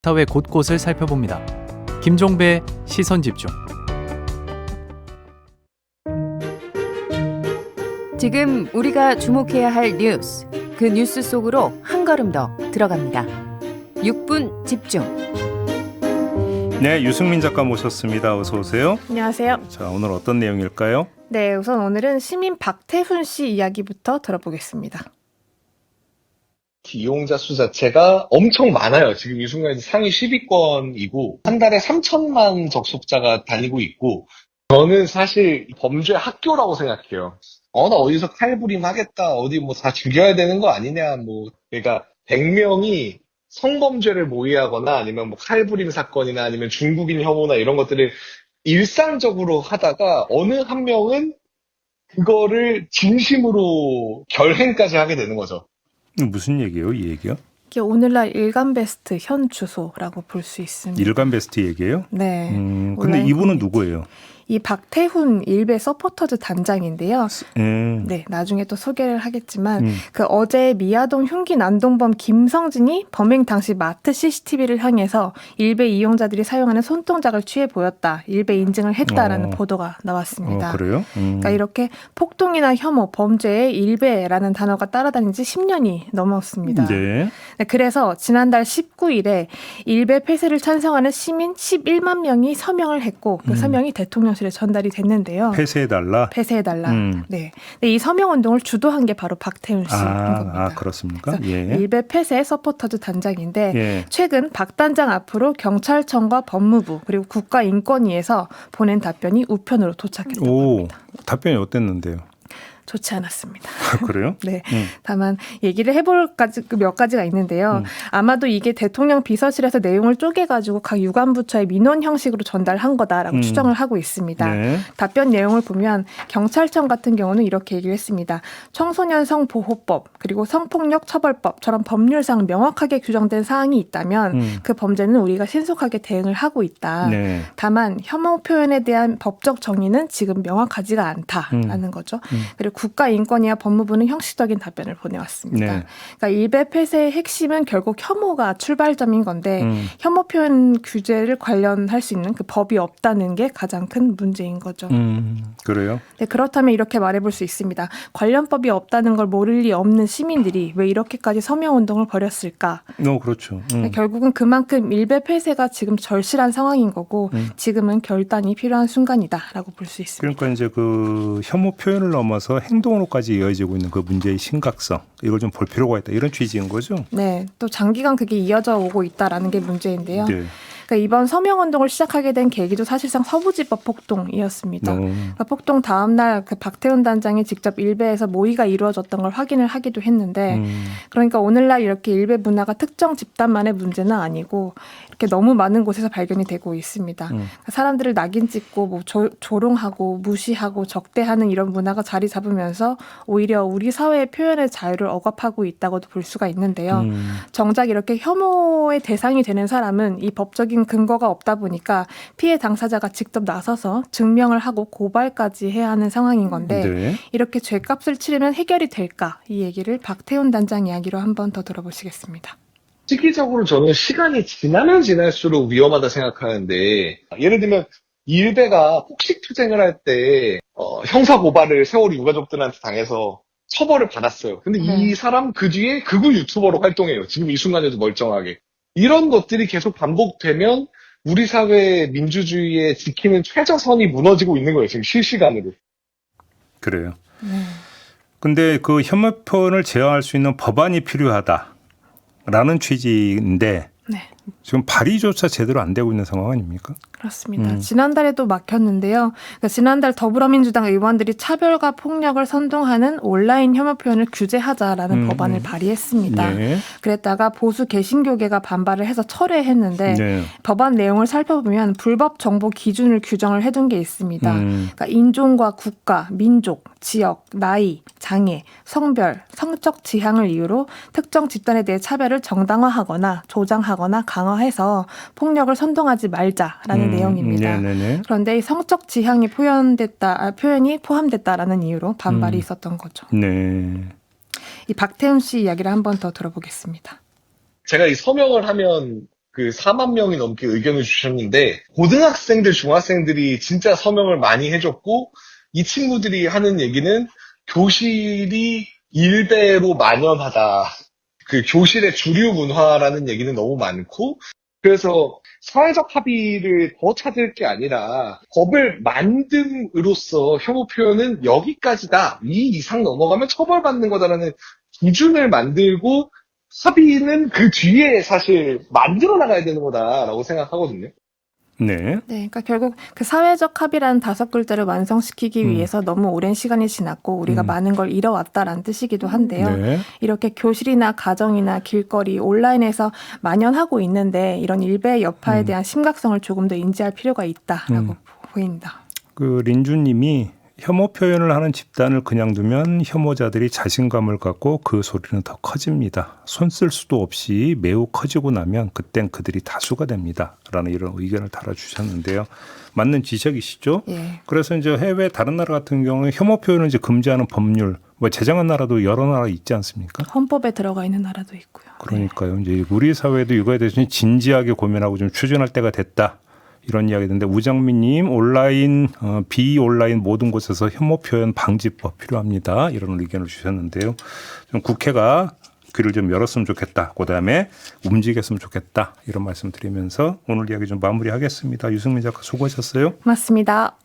사회 곳곳을 살펴봅니다. 김종배의 시선집중. 지금 우리가 주목해야 할 뉴스, 그 뉴스 속으로 한 걸음 더 들어갑니다. 6분 집중. 네, 유승민 작가 모셨습니다. 어서 오세요. 안녕하세요. 자, 오늘 어떤 내용일까요? 네, 우선 오늘은 시민 박태훈 씨 이야기부터 들어보겠습니다. 이용자 수 자체가 엄청 많아요. 지금 이 순간에 상위 10위권이고 한 달에 3천만 접속자가 달리고 있고 저는 사실 범죄 학교라고 생각해요. 나 어디서 칼부림 하겠다. 어디 뭐 다 죽여야 되는 거 아니냐. 그러니까 100명이 성범죄를 모의하거나 아니면 뭐 칼부림 사건이나 아니면 중국인 혐오나 이런 것들을 일상적으로 하다가 어느 한 명은 그거를 진심으로 결행까지 하게 되는 거죠. 무슨 얘기예요, 이 얘기요? 이게 오늘날 일간베스트 현 주소라고 볼 수 있습니다. 일간베스트 얘기예요? 네. 근데 온라인 이분은 커뮤니티. 누구예요? 이 박태훈 일베 서포터즈 단장인데요. 음. 네, 나중에 또 소개를 하겠지만 그 어제 미아동 흉기 난동범 김성진이 범행 당시 마트 CCTV를 향해서 일베 이용자들이 사용하는 손동작을 취해 보였다. 일베 인증을 했다라는 보도가 나왔습니다. 그래요? 그러니까 이렇게 폭동이나 혐오, 범죄에 일베라는 단어가 따라다닌 지 10년이 넘었습니다. 네. 네, 그래서 지난달 19일에 일베 폐쇄를 찬성하는 시민 11만 명이 서명을 했고 그 서명이 대통령실에 전달이 됐는데요. 폐쇄해달라? 폐쇄해달라. 네. 근데 이 서명 운동을 주도한 게 바로 박태훈 씨인 겁니다. 그렇습니까? 그래서 예. 일베 폐쇄 서포터즈 단장인데 예. 최근 박 단장 앞으로 경찰청과 법무부 그리고 국가인권위에서 보낸 답변이 우편으로 도착했다고 합니다. 답변이 어땠는데요? 좋지 않았습니다. 그래요? 네. 다만 얘기를 해볼 몇 가지가 있는데요. 아마도 이게 대통령 비서실에서 내용을 쪼개가지고 각 유관부처에 민원 형식으로 전달한 거다라고 추정을 하고 있습니다. 네. 답변 내용을 보면 경찰청 같은 경우는 이렇게 얘기를 했습니다. 청소년 성보호법 그리고 성폭력 처벌법처럼 법률상 명확하게 규정된 사항이 있다면 그 범죄는 우리가 신속하게 대응을 하고 있다. 네. 다만 혐오 표현에 대한 법적 정의는 지금 명확하지가 않다라는 거죠. 그리고 국가인권위와 법무부는 형식적인 답변을 보내왔습니다. 네. 그러니까 일베 폐쇄의 핵심은 결국 혐오가 출발점인 건데 혐오 표현 규제를 관련할 수 있는 그 법이 없다는 게 가장 큰 문제인 거죠. 그래요? 네, 그렇다면 이렇게 말해볼 수 있습니다. 관련 법이 없다는 걸 모를 리 없는 시민들이 왜 이렇게까지 서명운동을 벌였을까? 그렇죠. 결국은 그만큼 일베 폐쇄가 지금 절실한 상황인 거고 지금은 결단이 필요한 순간이다라고 볼 수 있습니다. 그러니까 이제 그 혐오 표현을 넘어서 행동으로까지 이어지고 있는 그 문제의 심각성, 이걸 좀 볼 필요가 있다. 이런 취지인 거죠? 네, 또 장기간 그게 이어져 오고 있다라는 게 문제인데요. 네. 그러니까 이번 서명운동을 시작하게 된 계기도 사실상 서부지법 폭동이었습니다. 그러니까 폭동 다음 날 그 박태훈 단장이 직접 일베에서 모의가 이루어졌던 걸 확인을 하기도 했는데 그러니까 오늘날 이렇게 일베 문화가 특정 집단만의 문제는 아니고 이렇게 너무 많은 곳에서 발견이 되고 있습니다. 그러니까 사람들을 낙인 찍고 뭐 조롱하고 무시하고 적대하는 이런 문화가 자리 잡으면서 오히려 우리 사회의 표현의 자유를 억압하고 있다고도 볼 수가 있는데요. 정작 이렇게 혐오의 대상이 되는 사람은 이 법적인 근거가 없다 보니까 피해 당사자가 직접 나서서 증명을 하고 고발까지 해야 하는 상황인 건데 네. 이렇게 죄값을 치르면 해결이 될까? 이 얘기를 박태훈 단장 이야기로 한 번 더 들어보시겠습니다. 시기적으로 저는 시간이 지나면 지날수록 위험하다 생각하는데 예를 들면 일베가 폭식투쟁을 할 때 형사고발을 세월호 유가족들한테 당해서 처벌을 받았어요. 근데 이 사람 그 뒤에 극우 유튜버로 활동해요. 지금 이 순간에도 멀쩡하게. 이런 것들이 계속 반복되면 우리 사회의 민주주의에 지키는 최저선이 무너지고 있는 거예요. 지금 실시간으로. 그래요. 근데 그 혐오 표현을 제어할 수 있는 법안이 필요하다라는 취지인데 네. 지금 발의조차 제대로 안 되고 있는 상황 아닙니까? 그렇습니다. 지난달에도 막혔는데요. 그러니까 지난달 더불어민주당 의원들이 차별과 폭력을 선동하는 온라인 혐오 표현을 규제하자라는 법안을 발의했습니다. 네. 그랬다가 보수 개신교계가 반발을 해서 철회했는데 네. 법안 내용을 살펴보면 불법 정보 기준을 규정을 해둔 게 있습니다. 그러니까 인종과 국가, 민족, 지역, 나이, 장애, 성별, 성적 지향을 이유로 특정 집단에 대해 차별을 정당화하거나 조장하거나 강화해서 폭력을 선동하지 말자라는 내용입니다. 네네네. 그런데 이 성적 지향이 표현이 포함됐다라는 이유로 반발이 있었던 거죠. 네. 이 박태훈 씨 이야기를 한 번 더 들어보겠습니다. 제가 이 서명을 하면 그 4만 명이 넘게 의견을 주셨는데 고등학생들, 중학생들이 진짜 서명을 많이 해줬고 이 친구들이 하는 얘기는 교실이 일배로 만연하다. 그 교실의 주류 문화라는 얘기는 너무 많고 그래서 사회적 합의를 더 찾을 게 아니라 법을 만듦으로써 혐오 표현은 여기까지다. 이 이상 넘어가면 처벌받는 거다라는 기준을 만들고 합의는 그 뒤에 사실 만들어 나가야 되는 거다라고 생각하거든요. 네. 네, 그러니까 결국 그 사회적 합의라는 5글자를 완성시키기 위해서 너무 오랜 시간이 지났고 우리가 많은 걸 잃어왔다라는 뜻이기도 한데요. 네. 이렇게 교실이나 가정이나 길거리, 온라인에서 만연하고 있는데 이런 일베의 여파에 대한 심각성을 조금 더 인지할 필요가 있다라고 보입니다. 그 린주님이 혐오 표현을 하는 집단을 그냥 두면 혐오자들이 자신감을 갖고 그 소리는 더 커집니다. 손 쓸 수도 없이 매우 커지고 나면 그땐 그들이 다수가 됩니다. 라는 이런 의견을 달아주셨는데요. 맞는 지적이시죠? 예. 그래서 이제 해외 다른 나라 같은 경우는 혐오 표현을 이제 금지하는 법률, 뭐 제정한 나라도 여러 나라 있지 않습니까? 헌법에 들어가 있는 나라도 있고요. 그러니까요. 이제 우리 사회도 이거에 대해서 진지하게 고민하고 좀 추진할 때가 됐다. 이런 이야기인데 우정민님 온라인 비온라인 모든 곳에서 혐오 표현 방지법 필요합니다. 이런 의견을 주셨는데요. 좀 국회가 귀를 좀 열었으면 좋겠다. 그다음에 움직였으면 좋겠다. 이런 말씀 드리면서 오늘 이야기 좀 마무리하겠습니다. 유승민 작가 수고하셨어요. 맞습니다.